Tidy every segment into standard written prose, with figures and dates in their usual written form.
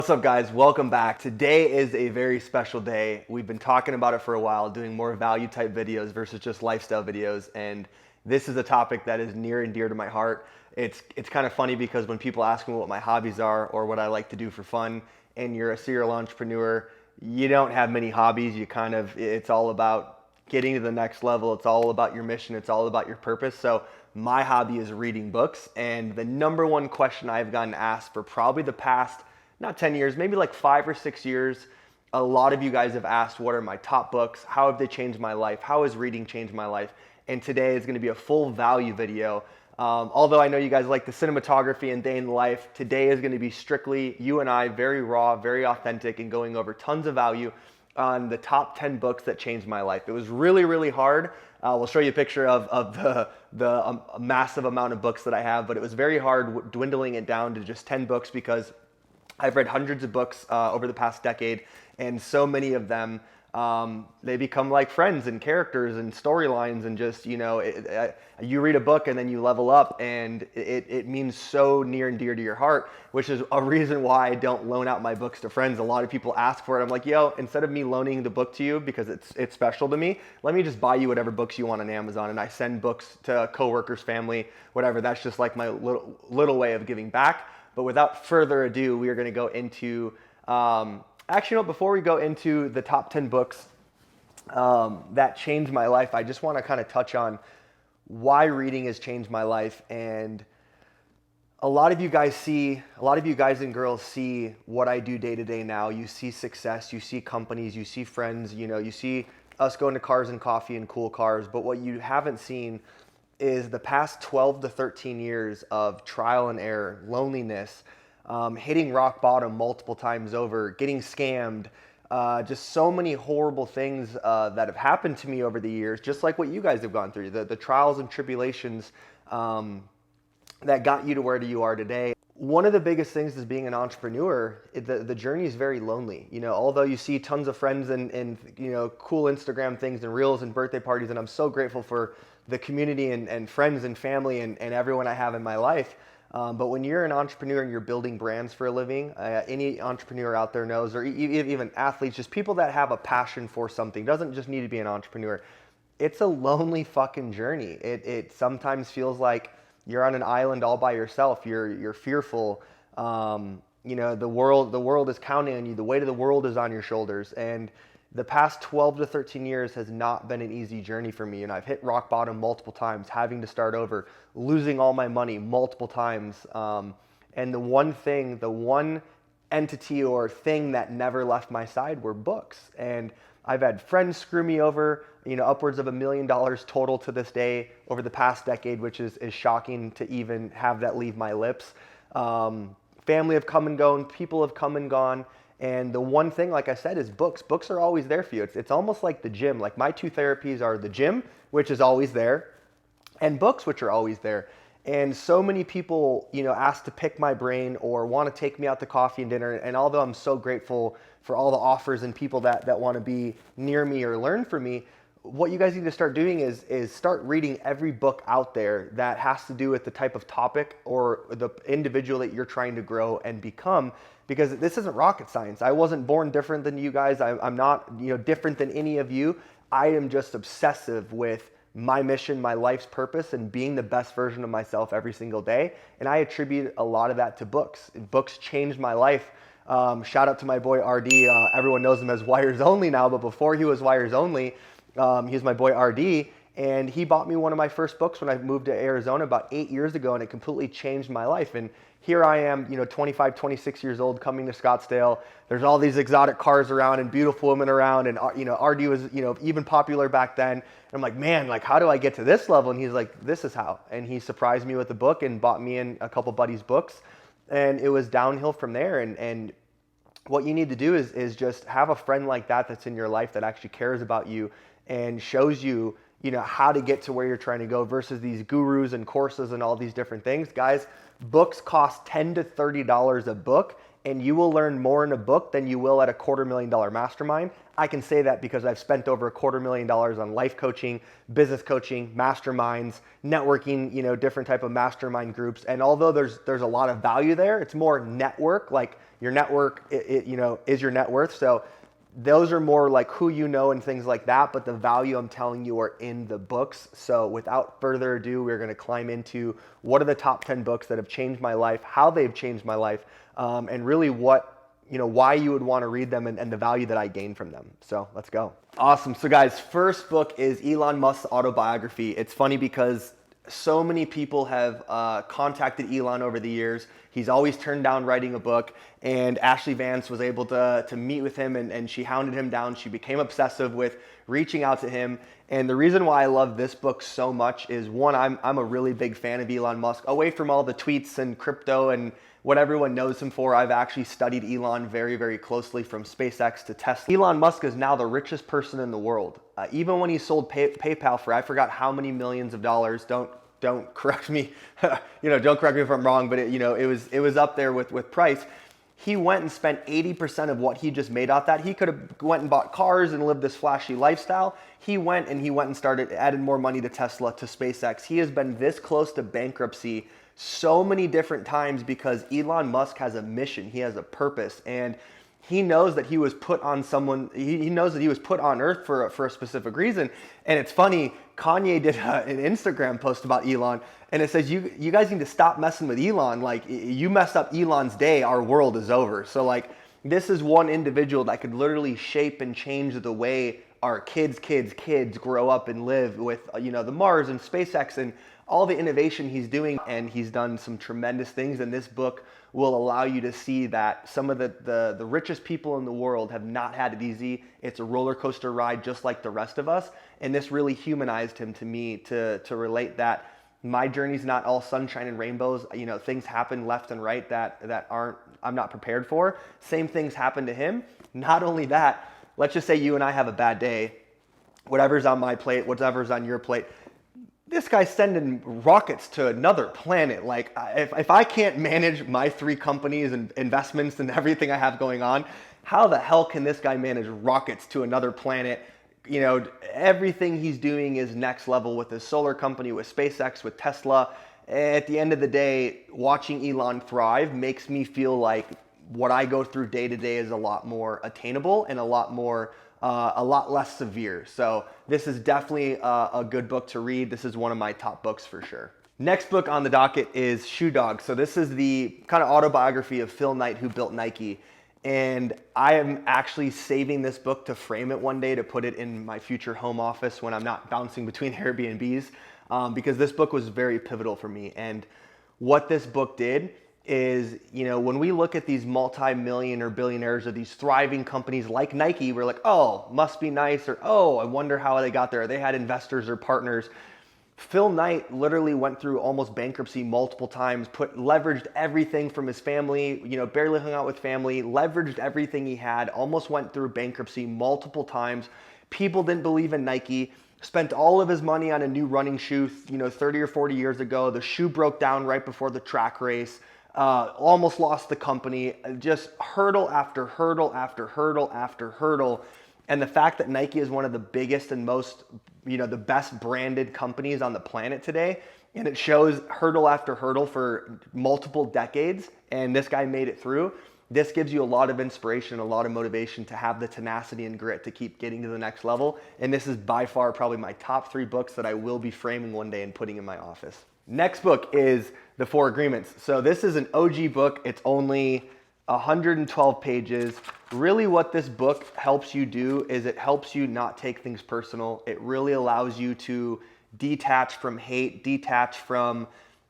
What's up, guys? Welcome back. Today is a very special day. We've been talking about it for a while, doing more value type videos versus just lifestyle videos, and this is a topic that is near and dear to my heart. It's kind of funny because when people ask me what my hobbies are or what I like to do for fun, and you're a serial entrepreneur, you don't have many hobbies. It's all about getting to the next level. It's all about your mission. It's all about your purpose. So my hobby is reading books, and the number one question I've gotten asked for probably the past not 10 years, maybe like 5 or 6 years. A lot of you guys have asked, what are my top books? How have they changed my life? How has reading changed my life? And today is going to be a full value video. Although I know you guys like the cinematography and day in the life, today is going to be strictly you and I, very raw, very authentic, and going over tons of value on the top 10 books that changed my life. It was really, really hard. We'll show you a picture of the massive amount of books that I have, but it was very hard dwindling it down to just 10 books because I've read hundreds of books over the past decade, and so many of them, they become like friends and characters and storylines, and just, you read a book and then you level up, and it means so near and dear to your heart, which is a reason why I don't loan out my books to friends. A lot of people ask for it. I'm like, yo, instead of me loaning the book to you because it's special to me, let me just buy you whatever books you want on Amazon, and I send books to coworkers, family, whatever. That's just like my little way of giving back. But without further ado, we are going to go into, before we go into the top 10 books that changed my life, I just want to kind of touch on why reading has changed my life. And a lot of you guys and girls see what I do day to day now. You see success, you see companies, you see friends, you see us going to Cars and Coffee and cool cars. But what you haven't seen is the past 12 to 13 years of trial and error, loneliness, hitting rock bottom multiple times over, getting scammed, just so many horrible things that have happened to me over the years, just like what you guys have gone through, the trials and tribulations that got you to where you are today. One of the biggest things is being an entrepreneur, the journey is very lonely. Although you see tons of friends and cool Instagram things and reels and birthday parties, and I'm so grateful for the community and friends and family and everyone I have in my life. But when you're an entrepreneur and you're building brands for a living, any entrepreneur out there knows, or even athletes, just people that have a passion for something, doesn't just need to be an entrepreneur. It's a lonely fucking journey. It sometimes feels like you're on an island all by yourself. You're fearful. The world is counting on you. The weight of the world is on your shoulders. And the past 12 to 13 years has not been an easy journey for me. And I've hit rock bottom multiple times, having to start over, losing all my money multiple times. And the one entity or thing that never left my side were books. And I've had friends screw me over, upwards of $1 million total to this day over the past decade, which is shocking to even have that leave my lips. Family have come and gone, people have come and gone. And the one thing, like I said, is books. Books are always there for you. It's almost like the gym. Like my two therapies are the gym, which is always there, and books, which are always there. And so many people, ask to pick my brain or want to take me out to coffee and dinner. And although I'm so grateful for all the offers and people that want to be near me or learn from me, what you guys need to start doing is start reading every book out there that has to do with the type of topic or the individual that you're trying to grow and become, because this isn't rocket science. I wasn't born different than you guys. I'm not different than any of you. I am just obsessive with my mission, my life's purpose, and being the best version of myself every single day. And I attribute a lot of that to books. Books changed my life. Shout out to my boy RD. Everyone knows him as Wires Only now, but before he was Wires Only, he was my boy RD, and he bought me one of my first books when I moved to Arizona about 8 years ago, and it completely changed my life. And here I am, 25, 26 years old, coming to Scottsdale. There's all these exotic cars around and beautiful women around, and RD was even popular back then. And I'm like, man, like, how do I get to this level? And he's like, this is how. And he surprised me with a book and bought me and a couple buddies books, and it was downhill from there. And what you need to do is just have a friend like that that's in your life that actually cares about you and shows you, how to get to where you're trying to go, versus these gurus and courses and all these different things. Guys, books cost $10 to $30 a book, and you will learn more in a book than you will at a $250,000 mastermind. I can say that because I've spent over $250,000 on life coaching, business coaching, masterminds, networking, different type of mastermind groups. And although there's a lot of value there, it's more network. Like your network, is your net worth. So those are more like who you know and things like that, but the value I'm telling you are in the books. So without further ado, we're going to climb into what are the top 10 books that have changed my life, how they've changed my life, and really why you would want to read them and the value that I gained from them. So let's go. Awesome. So guys, first book is Elon Musk's autobiography. It's funny because so many people have contacted Elon over the years. He's always turned down writing a book, and Ashley Vance was able to meet with him, and she hounded him down. She became obsessive with reaching out to him. And the reason why I love this book so much is, one, I'm a really big fan of Elon Musk. Away from all the tweets and crypto and what everyone knows him for, I've actually studied Elon very, very closely from SpaceX to Tesla. Elon Musk is now the richest person in the world. Even when he sold PayPal for, I forgot how many millions of dollars, don't correct me, don't correct me if I'm wrong, but it was up there with price. He went and spent 80% of what he just made off that. He could have went and bought cars and lived this flashy lifestyle. He went and started adding more money to Tesla, to SpaceX. He has been this close to bankruptcy so many different times because Elon Musk has a mission. He has a purpose, and he knows that he was put on he knows that he was put on earth for a specific reason. And it's funny, Kanye did an Instagram post about Elon, and it says, you guys need to stop messing with Elon. Like, you messed up Elon's day, our world is over. So like, this is one individual that could literally shape and change the way our kids grow up and live with, the Mars and SpaceX and all the innovation he's doing. And he's done some tremendous things. And this book will allow you to see that some of the richest people in the world have not had it easy. It's a roller coaster ride just like the rest of us. And this really humanized him to me to relate that my journey's not all sunshine and rainbows. Things happen left and right that I'm not prepared for. Same things happen to him. Not only that, let's just say you and I have a bad day. Whatever's on my plate, whatever's on your plate, this guy's sending rockets to another planet. Like, if I can't manage my 3 companies and investments and everything I have going on, how the hell can this guy manage rockets to another planet? Everything he's doing is next level with his solar company, with SpaceX, with Tesla. At the end of the day, watching Elon thrive makes me feel like what I go through day to day is a lot more attainable and a lot less severe. So this is definitely a good book to read. This is one of my top books for sure. Next book on the docket is Shoe Dog. So this is the kind of autobiography of Phil Knight, who built Nike. And I am actually saving this book to frame it one day to put it in my future home office when I'm not bouncing between Airbnbs, because this book was very pivotal for me. And what this book did is, when we look at these multi-million or billionaires or these thriving companies like Nike, we're like, oh, must be nice, or oh, I wonder how they got there. They had investors or partners. Phil Knight literally went through almost bankruptcy multiple times, leveraged everything from his family, barely hung out with family, leveraged everything he had, almost went through bankruptcy multiple times. People didn't believe in Nike, spent all of his money on a new running shoe, 30 or 40 years ago. The shoe broke down right before the track race, almost lost the company, just hurdle after hurdle after hurdle after hurdle. And the fact that Nike is one of the biggest and most, the best branded companies on the planet today, and it shows hurdle after hurdle for multiple decades, and this guy made it through. This gives you a lot of inspiration, a lot of motivation to have the tenacity and grit to keep getting to the next level. And this is by far probably my top 3 books that I will be framing one day and putting in my office. Next book is The 4 Agreements. So this is an OG book. It's only 112 pages. Really what this book helps you do is it helps you not take things personal. It really allows you to detach from hate, detach from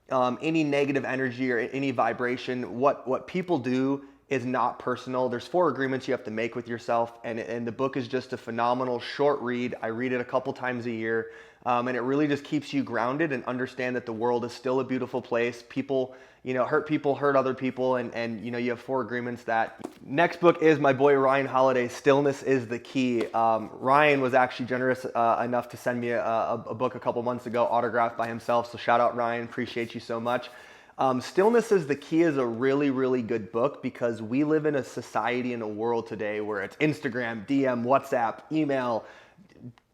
any negative energy or any vibration. What people do is not personal. There's 4 agreements you have to make with yourself, and the book is just a phenomenal short read. I read it a couple times a year, and it really just keeps you grounded and understand that the world is still a beautiful place. People hurt other people, and you have 4 agreements that. Next book is my boy Ryan Holiday's Stillness is the Key. Ryan was actually generous enough to send me a book a couple months ago, autographed by himself, so shout out Ryan, appreciate you so much. Stillness is the Key is a really, really good book because we live in a society and a world today where it's Instagram, DM, WhatsApp, email,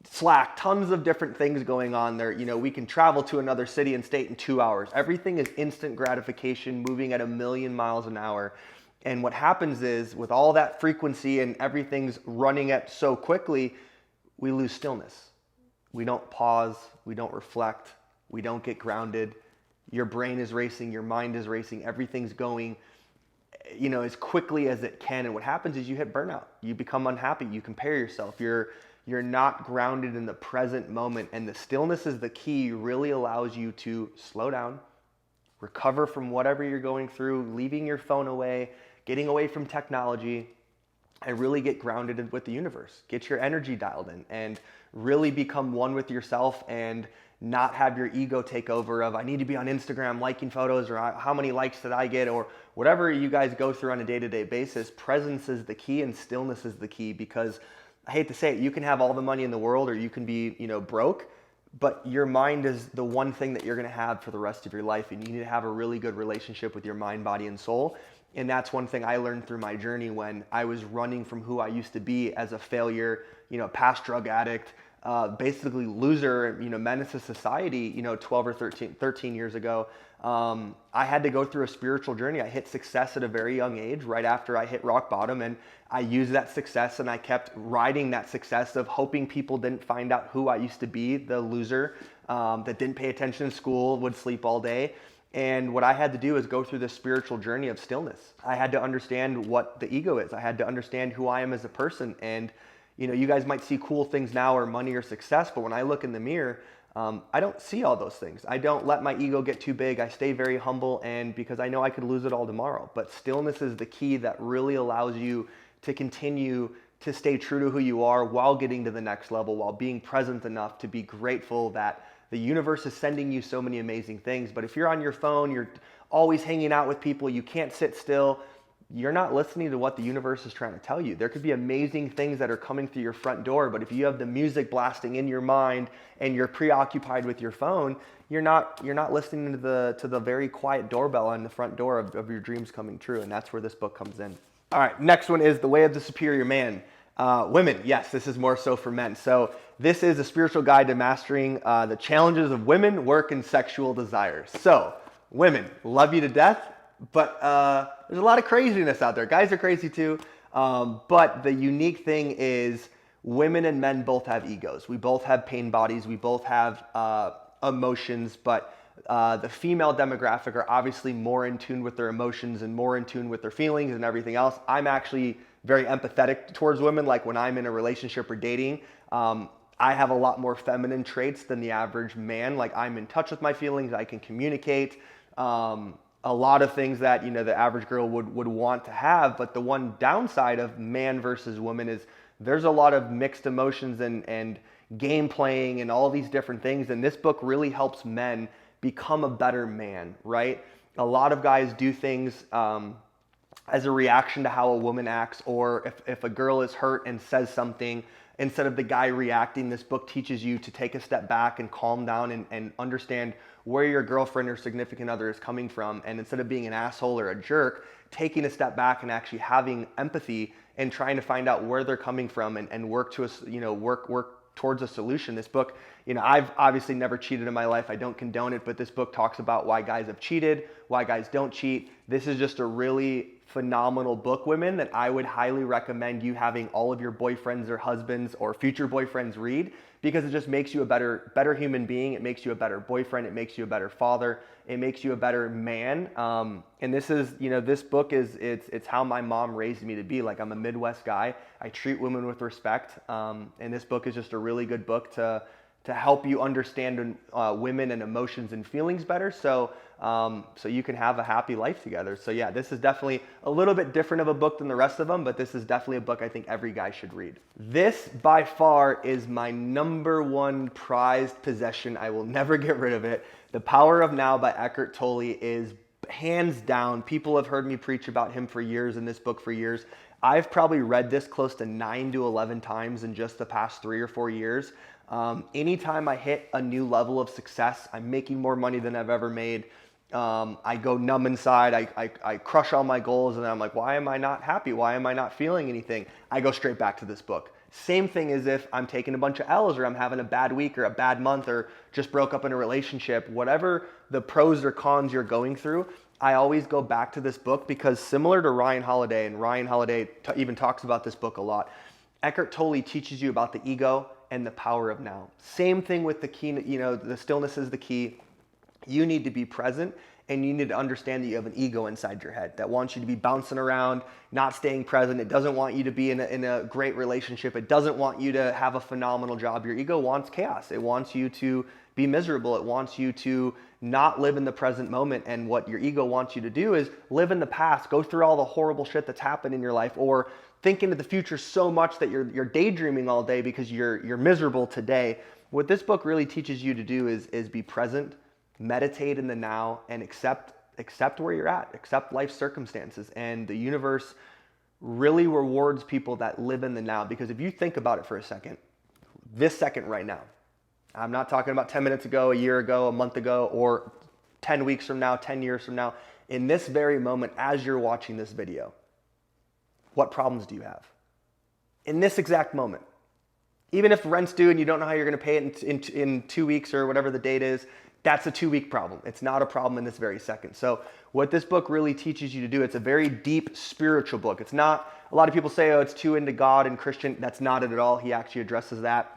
Slack, tons of different things going on there. We can travel to another city and state in 2 hours. Everything is instant gratification, moving at 1,000,000 miles an hour. And what happens is with all that frequency and everything's running at so quickly, we lose stillness. We don't pause, we don't reflect, we don't get grounded. Your brain is racing, your mind is racing, everything's going as quickly as it can. And what happens is you hit burnout. You become unhappy, you compare yourself, you're not grounded in the present moment. And the Stillness is the Key really allows you to slow down, recover from whatever you're going through, leaving your phone away, getting away from technology, and really get grounded with the universe. Get your energy dialed in and really become one with yourself and not have your ego take over of I need to be on Instagram liking photos or how many likes did I get or whatever you guys go through on a day-to-day basis. Presence is the key and stillness is the key, because I hate to say it, you can have all the money in the world or you can be, broke, but your mind is the one thing that you're going to have for the rest of your life. And you need to have a really good relationship with your mind, body, and soul. And that's one thing I learned through my journey when I was running from who I used to be as a failure, past drug addict, basically loser, menace to society, 12 or 13 years ago. I had to go through a spiritual journey. I hit success at a very young age, right after I hit rock bottom. And I used that success and I kept riding that success of hoping people didn't find out who I used to be, the loser that didn't pay attention in school, would sleep all day. And what I had to do is go through this spiritual journey of stillness. I had to understand what the ego is. I had to understand who I am as a person. And you guys might see cool things now or money or success, but when I look in the mirror, I don't see all those things. I don't let my ego get too big. I stay very humble, and because I know I could lose it all tomorrow. But stillness is the key that really allows you to continue to stay true to who you are while getting to the next level, while being present enough to be grateful that the universe is sending you so many amazing things. But if you're on your phone, you're always hanging out with people, you can't sit still, you're not listening to what the universe is trying to tell you. There could be amazing things that are coming through your front door, but if you have the music blasting in your mind and you're preoccupied with your phone, you're not listening to the very quiet doorbell on the front door of your dreams coming true. And that's where this book comes in. All right, next one is The Way of the Superior Man. Women, yes, this is more so for men. So this is a spiritual guide to mastering the challenges of women, work, and sexual desires. So women, love you to death, but there's a lot of craziness out there. Guys are crazy too, but the unique thing is women and men both have egos. We both have pain bodies. We both have emotions, but the female demographic are obviously more in tune with their emotions and more in tune with their feelings and everything else. I'm actually very empathetic towards women. Like when I'm in a relationship or dating, I have a lot more feminine traits than the average man. Like I'm in touch with my feelings. I can communicate a lot of things that the average girl would want to have. But the one downside of man versus woman is there's a lot of mixed emotions and game playing and all these different things. And this book really helps men become a better man, right? A lot of guys do things as a reaction to how a woman acts, or if a girl is hurt and says something, instead of the guy reacting, this book teaches you to take a step back and calm down and understand where your girlfriend or significant other is coming from. And instead of being an asshole or a jerk, taking a step back and actually having empathy and trying to find out where they're coming from and work to work towards a solution. This book, I've obviously never cheated in my life. I don't condone it, but this book talks about why guys have cheated, why guys don't cheat. This is just a really phenomenal book, women, that I would highly recommend you having all of your boyfriends or husbands or future boyfriends read, because it just makes you a better human being. It makes you a better boyfriend. It makes you a better father. It makes you a better man. And this is, this book it's how my mom raised me to be. Like, I'm a Midwest guy. I treat women with respect. And this book is just a really good book to help you understand women and emotions and feelings better, so you can have a happy life together. So yeah, this is definitely a little bit different of a book than the rest of them, but this is definitely a book I think every guy should read. This by far is my #1 prized possession. I will never get rid of it. The Power of Now by Eckhart Tolle is hands down. People have heard me preach about him for years and this book for years. I've probably read this close to 9 to 11 times in just the past 3 or 4 years. Anytime I hit a new level of success, I'm making more money than I've ever made. I go numb inside. I crush all my goals, and then I'm like, why am I not happy? Why am I not feeling anything? I go straight back to this book. Same thing as if I'm taking a bunch of L's, or I'm having a bad week or a bad month, or just broke up in a relationship. Whatever the pros or cons you're going through, I always go back to this book, because similar to Ryan Holiday, and Ryan Holiday even talks about this book a lot, Eckhart Tolle teaches you about the ego and the power of now. Same thing with the key, the stillness is the key. You need to be present, and you need to understand that you have an ego inside your head that wants you to be bouncing around, not staying present. It doesn't want you to be in a great relationship. It doesn't want you to have a phenomenal job. Your ego wants chaos. It wants you to be miserable. It wants you to not live in the present moment. And what your ego wants you to do is live in the past, go through all the horrible shit that's happened in your life, or think into the future so much that you're daydreaming all day because you're miserable today. What this book really teaches you to do is be present, meditate in the now, and accept where you're at, accept life's circumstances. And the universe really rewards people that live in the now, because if you think about it for a second, this second right now, I'm not talking about 10 minutes ago, a year ago, a month ago, or 10 weeks from now, 10 years from now, in this very moment, as you're watching this video, what problems do you have? In this exact moment. Even if rent's due and you don't know how you're going to pay it in 2 weeks or whatever the date is, that's a 2-week problem. It's not a problem in this very second. So what this book really teaches you to do, it's a very deep spiritual book. It's not, a lot of people say, oh, it's too into God and Christian. That's not it at all. He actually addresses that.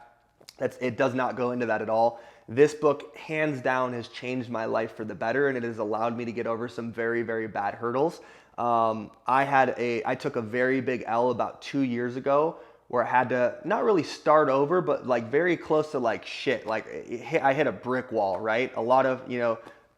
It does not go into that at all. This book, hands down, has changed my life for the better, and it has allowed me to get over some very, very bad hurdles. I took a very big L about 2 years ago, where I had to not really start over, but like very close to like shit. Like I hit a brick wall, right? A lot of,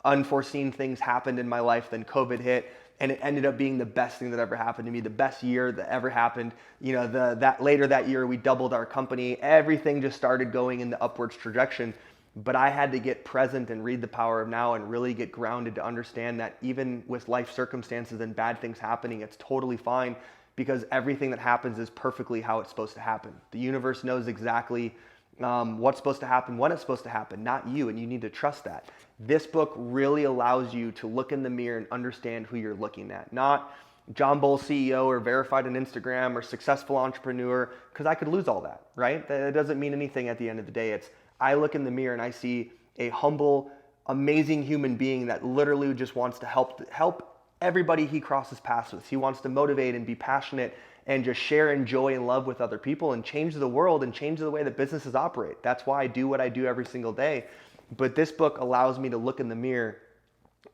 unforeseen things happened in my life. Then COVID hit, and it ended up being the best thing that ever happened to me, the best year that ever happened. Later that year, we doubled our company. Everything just started going in the upwards trajectory. But I had to get present and read The Power of Now and really get grounded to understand that even with life circumstances and bad things happening, it's totally fine, because everything that happens is perfectly how it's supposed to happen. The universe knows exactly what's supposed to happen, when it's supposed to happen, not you, and you need to trust that. This book really allows you to look in the mirror and understand who you're looking at. Not John Bull CEO or verified on Instagram or successful entrepreneur, because I could lose all that, right? That doesn't mean anything at the end of the day. It's, I look in the mirror and I see a humble, amazing human being that literally just wants to help everybody he crosses paths with. He wants to motivate and be passionate and just share and joy and love with other people and change the world and change the way that businesses operate. That's why I do what I do every single day. But this book allows me to look in the mirror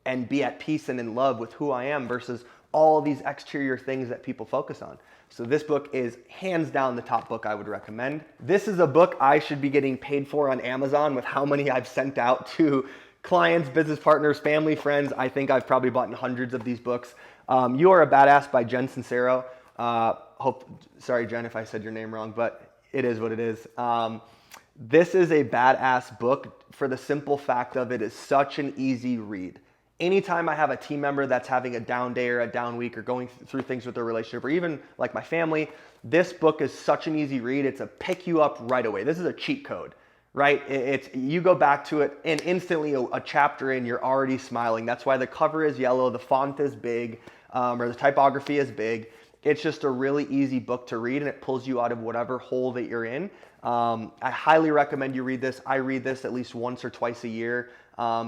and be at peace and in love with who I am versus all these exterior things that people focus on. So this book is hands down the top book I would recommend. This is a book I should be getting paid for on Amazon with how many I've sent out to clients, business partners, family, friends. I think I've probably bought hundreds of these books. You Are a Badass by Jen Sincero. Sorry, Jen, if I said your name wrong, but it is what it is. This is a badass book for the simple fact of it is such an easy read. Anytime I have a team member that's having a down day or a down week or going through things with their relationship, or even like my family, this book is such an easy read. It's a pick you up right away. This is a cheat code, right? You go back to it and instantly a chapter in, you're already smiling. That's why the cover is yellow, the font is big, or the typography is big. It's just a really easy book to read, and it pulls you out of whatever hole that you're in. I highly recommend you read this. I read this at least once or twice a year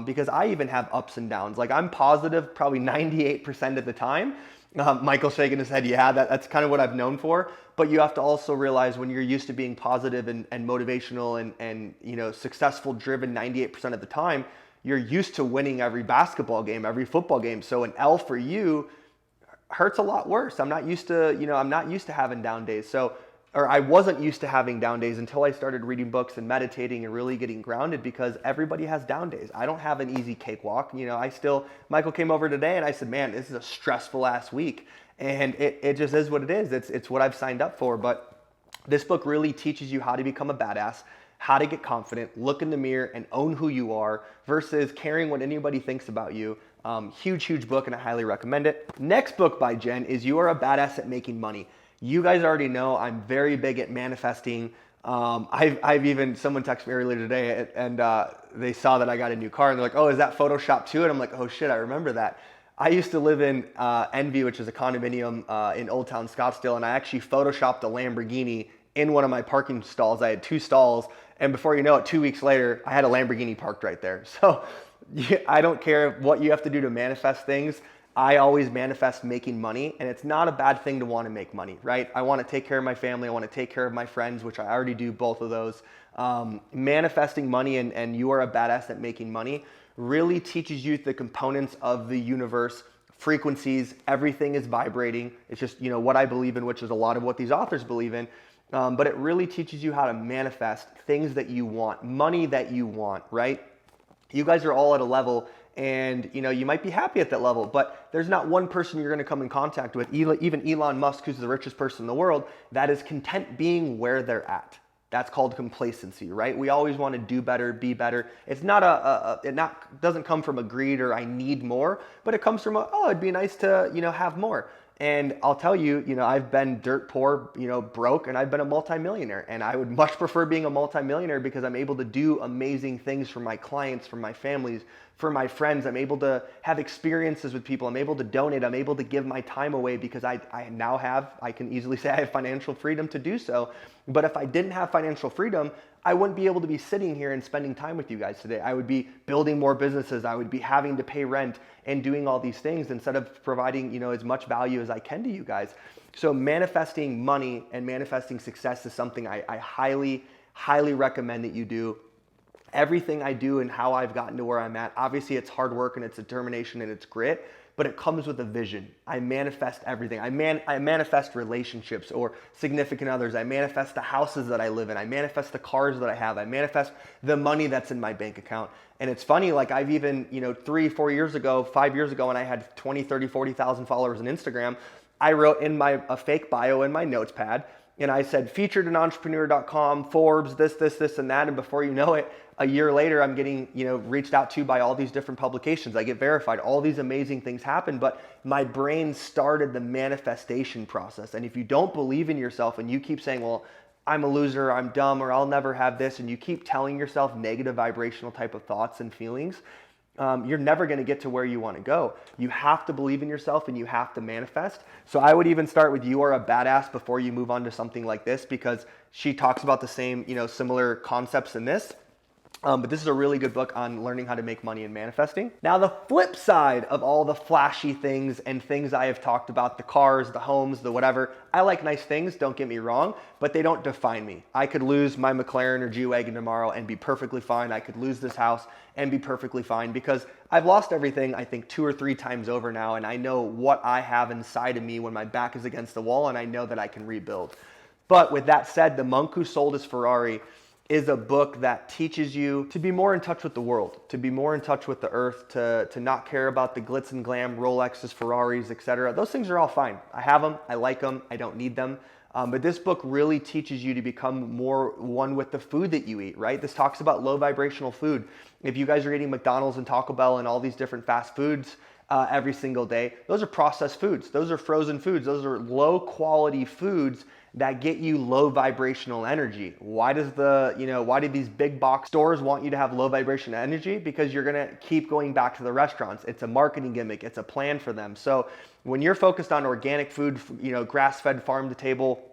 because I even have ups and downs. Like I'm positive probably 98% of the time. Michael's shaking his head. Yeah, that's kind of what I've known for. But you have to also realize when you're used to being positive and motivational and successful, driven 98% of the time, you're used to winning every basketball game, every football game. So an L for you hurts a lot worse. I'm not used to having down days. Or I wasn't used to having down days until I started reading books and meditating and really getting grounded, because everybody has down days. I don't have an easy cakewalk. Michael came over today and I said, man, this is a stressful ass week. And it just is what it is. It's what I've signed up for. But this book really teaches you how to become a badass, how to get confident, look in the mirror and own who you are versus caring what anybody thinks about you. Huge book, and I highly recommend it. Next book by Jen is You Are a Badass at Making Money. You guys already know I'm very big at manifesting, I've even, someone texted me earlier today and they saw that I got a new car and they're like, oh, is that Photoshop too? And I'm like, oh shit, I remember that. I used to live in Envy, which is a condominium in Old Town Scottsdale, and I actually Photoshopped a Lamborghini in one of my parking stalls. I had 2 stalls, and before you know it, 2 weeks later, I had a Lamborghini parked right there. So I don't care what you have to do to manifest things. I always manifest making money, and it's not a bad thing to want to make money, right? I want to take care of my family. I want to take care of my friends, which I already do both of those. Manifesting money and you are a badass at making money really teaches you the components of the universe, frequencies, everything is vibrating. It's just, what I believe in, which is a lot of what these authors believe in. But it really teaches you how to manifest things that you want, money that you want, right? You guys are all at a level and you might be happy at that level, but there's not one person you're going to come in contact with, even Elon Musk, who's the richest person in the world, that is content being where they're at. That's called complacency, right? We always want to do better, be better. It's not doesn't come from a greed or I need more, but it comes from it'd be nice to, have more. And I'll tell you, I've been dirt poor, broke, and I've been a multimillionaire. And I would much prefer being a multimillionaire because I'm able to do amazing things for my clients, for my families, for my friends. I'm able to have experiences with people. I'm able to donate. I'm able to give my time away because I can easily say I have financial freedom to do so. But if I didn't have financial freedom, I wouldn't be able to be sitting here and spending time with you guys today. I would be building more businesses. I would be having to pay rent and doing all these things instead of providing, as much value as I can to you guys. So manifesting money and manifesting success is something I highly, highly recommend that you do. Everything I do and how I've gotten to where I'm at, obviously it's hard work and it's determination and it's grit, but it comes with a vision. I manifest everything. I manifest relationships or significant others. I manifest the houses that I live in. I manifest the cars that I have. I manifest the money that's in my bank account. And it's funny, like I've even, 3, 4 years ago, 5 years ago when I had 20, 30, 40,000 followers on Instagram, I wrote in a fake bio in my notes pad, and I said, featured in entrepreneur.com, Forbes, this, and that. And before you know it, a year later, I'm getting, reached out to by all these different publications. I get verified. All these amazing things happen, but my brain started the manifestation process. And if you don't believe in yourself and you keep saying, well, I'm a loser, I'm dumb, or I'll never have this, and you keep telling yourself negative vibrational type of thoughts and feelings, you're never going to get to where you want to go. You have to believe in yourself and you have to manifest. So I would even start with you are a badass before you move on to something like this, because she talks about the same, similar concepts in this. But this is a really good book on learning how to make money and manifesting. Now, the flip side of all the flashy things and things I have talked about, the cars, the homes, the whatever, I like nice things, don't get me wrong, but they don't define me. I could lose my McLaren or G-Wagon tomorrow and be perfectly fine. I could lose this house and be perfectly fine because I've lost everything, I think 2 or 3 times over now, and I know what I have inside of me when my back is against the wall, and I know that I can rebuild. But with that said, The Monk Who Sold His Ferrari is a book that teaches you to be more in touch with the world, to be more in touch with the earth, to not care about the glitz and glam, Rolexes, Ferraris, etc. Those things are all fine. I have them, I like them, I don't need them. But this book really teaches you to become more one with the food that you eat, right? This talks about low vibrational food. If you guys are eating McDonald's and Taco Bell and all these different fast foods every single day, those are processed foods. Those are frozen foods. Those are low quality foods that get you low vibrational energy. Why do these big box stores want you to have low vibration energy? Because you're gonna keep going back to the restaurants. It's a marketing gimmick, it's a plan for them. So when you're focused on organic food, grass-fed, farm to table,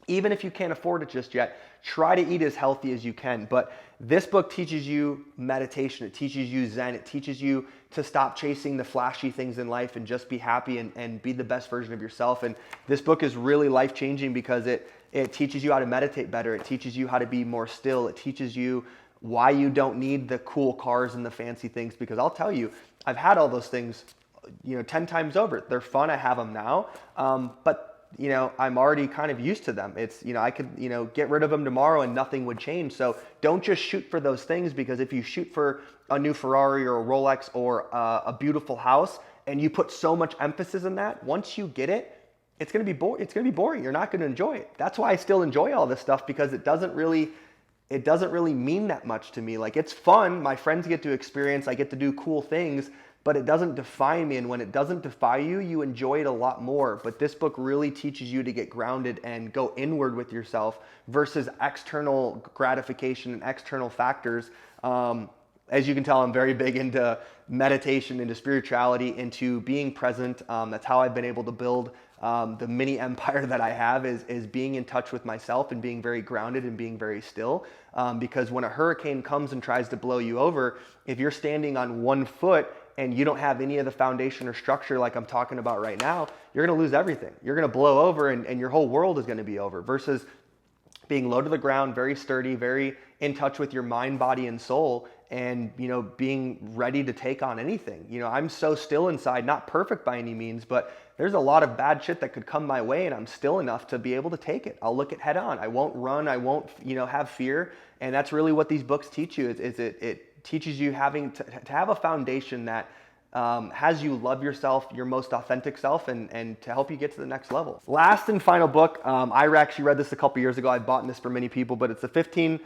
even if you can't afford it just yet, try to eat as healthy as you can. But this book teaches you meditation, it teaches you Zen, it teaches you to stop chasing the flashy things in life and just be happy and be the best version of yourself. And this book is really life-changing because it teaches you how to meditate better, it teaches you how to be more still, it teaches you why you don't need the cool cars and the fancy things, because I'll tell you, I've had all those things 10 times over. They're fun, I have them now, but I'm already kind of used to them. It's, I could, get rid of them tomorrow and nothing would change. So don't just shoot for those things, because if you shoot for a new Ferrari or a Rolex or a beautiful house and you put so much emphasis in that, once you get it, it's going to be boring. It's going to be boring. You're not going to enjoy it. That's why I still enjoy all this stuff, because it doesn't really mean that much to me. Like, it's fun. My friends get to experience, I get to do cool things, but it doesn't define me. And when it doesn't define you, you enjoy it a lot more. But this book really teaches you to get grounded and go inward with yourself versus external gratification and external factors. As you can tell, I'm very big into meditation, into spirituality, into being present. That's how I've been able to build the mini empire that I have is being in touch with myself and being very grounded and being very still. Because when a hurricane comes and tries to blow you over, if you're standing on one foot and you don't have any of the foundation or structure like I'm talking about right now, you're going to lose everything. You're going to blow over and your whole world is going to be over, versus being low to the ground, very sturdy, very in touch with your mind, body, and soul, and, you know, being ready to take on anything. You know, I'm so still inside, not perfect by any means, but there's a lot of bad shit that could come my way, and I'm still enough to be able to take it. I'll look it head on. I won't run. I won't, you know, have fear. And that's really what these books teach you. It teaches you having to have a foundation that has you love yourself, your most authentic self, and to help you get to the next level. Last and final book, I actually read this a couple years ago. I've bought this for many people, but it's the 15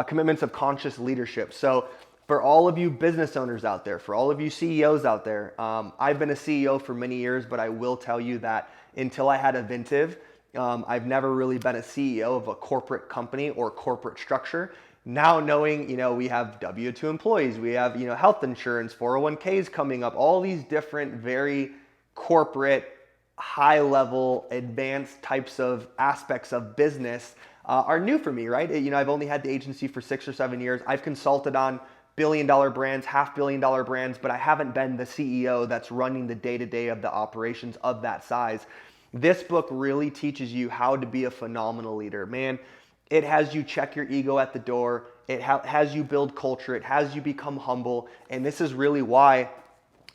Commitments of Conscious Leadership. So for all of you business owners out there, for all of you CEOs out there, I've been a CEO for many years, but I will tell you that until I had a Vintiv, I've never really been a CEO of a corporate company or corporate structure. Now knowing, you know, we have W-2 employees, we have, you know, health insurance, 401ks coming up, all these different very corporate, high level, advanced types of aspects of business are new for me, right? You know, I've only had the agency for 6 or 7 years. I've consulted on billion-dollar brands, $500 million brands, but I haven't been the CEO that's running the day-to-day of the operations of that size. This book really teaches you how to be a phenomenal leader. Man, it has you check your ego at the door. It has you build culture. It has you become humble. And this is really why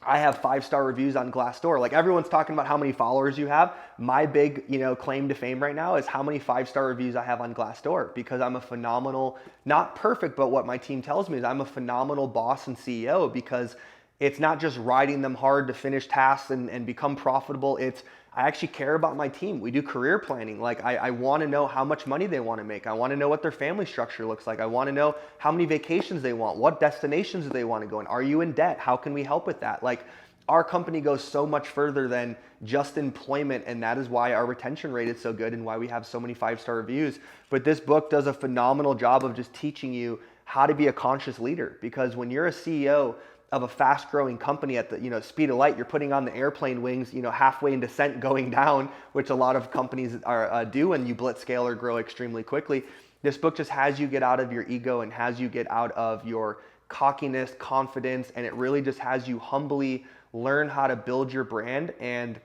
I have 5-star reviews on Glassdoor. Like, everyone's talking about how many followers you have. My big, you know, claim to fame right now is how many 5-star reviews I have on Glassdoor, because I'm a phenomenal, not perfect, but what my team tells me is I'm a phenomenal boss and CEO, because it's not just riding them hard to finish tasks and become profitable. I actually care about my team. We do career planning. Like, I want to know how much money they want to make. I want to know what their family structure looks like. I want to know how many vacations they want. What destinations do they want to go in? Are you in debt? How can we help with that? Like, our company goes so much further than just employment, and that is why our retention rate is so good and why we have so many 5-star reviews. But this book does a phenomenal job of just teaching you how to be a conscious leader, because when you're a CEO of a fast-growing company at the, you know, speed of light, you're putting on the airplane wings, you know, halfway in descent going down, which a lot of companies do when you blitz scale or grow extremely quickly. This book just has you get out of your ego and has you get out of your cockiness, confidence, and it really just has you humbly learn how to build your brand and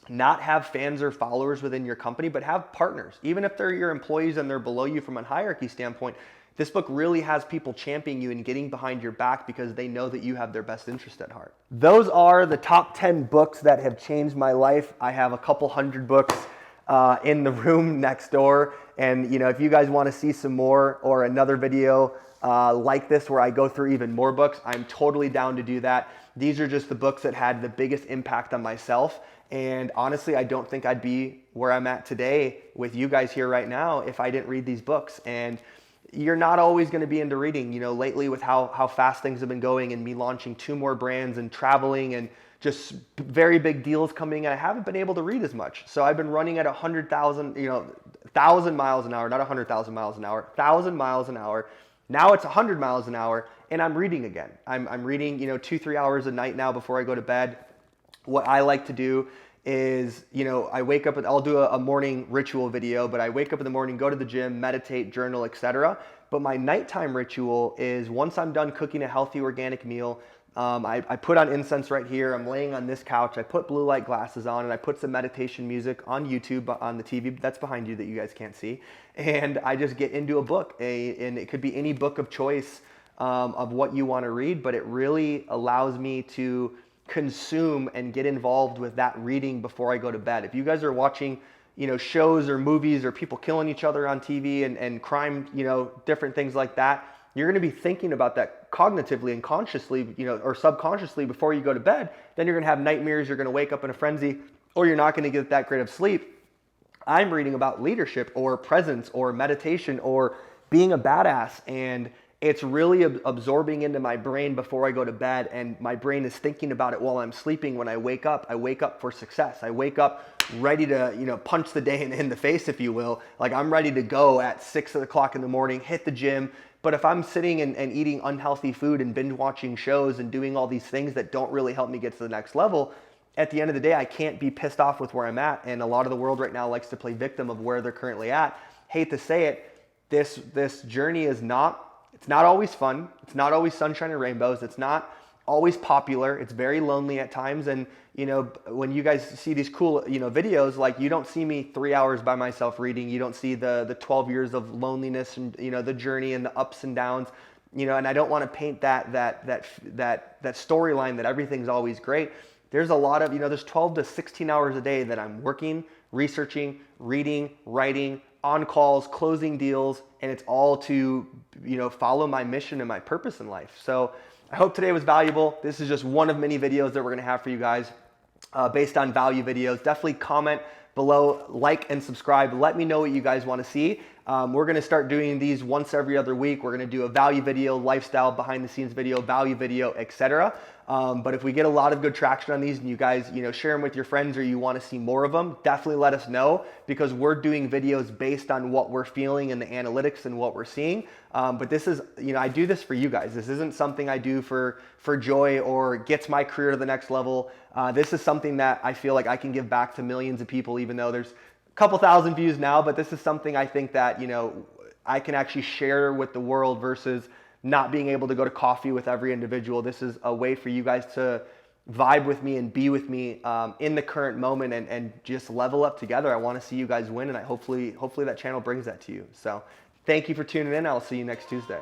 not have fans or followers within your company, but have partners. Even if they're your employees and they're below you from a hierarchy standpoint, this book really has people championing you and getting behind your back because they know that you have their best interest at heart. Those are the top 10 books that have changed my life. I have a couple hundred books in the room next door. And, you know, if you guys want to see some more or another video like this where I go through even more books, I'm totally down to do that. These are just the books that had the biggest impact on myself. And honestly, I don't think I'd be where I'm at today with you guys here right now if I didn't read these books. And you're not always going to be into reading. You know, lately with how fast things have been going and me launching 2 more brands and traveling and just very big deals coming in, I haven't been able to read as much. So I've been running at 100,000, you know, 1,000 miles an hour, not 100,000 miles an hour, 1,000 miles an hour. Now it's 100 miles an hour and I'm reading again. I'm reading, you know, 2-3 hours a night now before I go to bed. What I like to do is, you know, I wake up, I'll do a morning ritual video, but I wake up in the morning, go to the gym, meditate, journal, etc. But my nighttime ritual is once I'm done cooking a healthy organic meal, I put on incense right here. I'm laying on this couch. I put blue light glasses on and I put some meditation music on YouTube on the TV that's behind you that you guys can't see. And I just get into a book, and it could be any book of choice of what you want to read, but it really allows me to consume and get involved with that reading before I go to bed. If you guys are watching, you know, shows or movies or people killing each other on TV and crime, you know, different things like that, you're going to be thinking about that cognitively and consciously, you know, or subconsciously before you go to bed. Then you're going to have nightmares, you're going to wake up in a frenzy, or you're not going to get that great of sleep. I'm reading about leadership or presence or meditation or being a badass, and it's really absorbing into my brain before I go to bed, and my brain is thinking about it while I'm sleeping. When I wake up for success. I wake up ready to, punch the day in the face, if you will. Like, I'm ready to go at 6 o'clock in the morning, hit the gym. But if I'm sitting and eating unhealthy food and binge watching shows and doing all these things that don't really help me get to the next level, at the end of the day, I can't be pissed off with where I'm at. And a lot of the world right now likes to play victim of where they're currently at. Hate to say it, this journey is it's not always fun. It's not always sunshine and rainbows. It's not always popular. It's very lonely at times. And, when you guys see these cool, videos, like, you don't see me 3 hours by myself reading. You don't see the 12 years of loneliness and, the journey and the ups and downs, and I don't want to paint that storyline that everything's always great. There's a lot of, there's 12 to 16 hours a day that I'm working, researching, reading, writing, on calls, closing deals, and it's all to, follow my mission and my purpose in life. So I hope today was valuable. This is just one of many videos that we're gonna have for you guys based on value videos. Definitely comment below, like and subscribe. Let me know what you guys wanna see. We're gonna start doing these once every other week. We're gonna do a value video, lifestyle, behind the scenes video, value video, etc. But if we get a lot of good traction on these and you guys, share them with your friends, or you want to see more of them, definitely let us know, because we're doing videos based on what we're feeling and the analytics and what we're seeing. But this is, I do this for you guys. This isn't something I do for joy or gets my career to the next level. This is something that I feel like I can give back to millions of people, even though there's a couple thousand views now. But this is something I think that, I can actually share with the world versus not being able to go to coffee with every individual. This is a way for you guys to vibe with me and be with me in the current moment and just level up together. I want to see you guys win, and hopefully that channel brings that to you. So thank you for tuning in. I'll see you next Tuesday.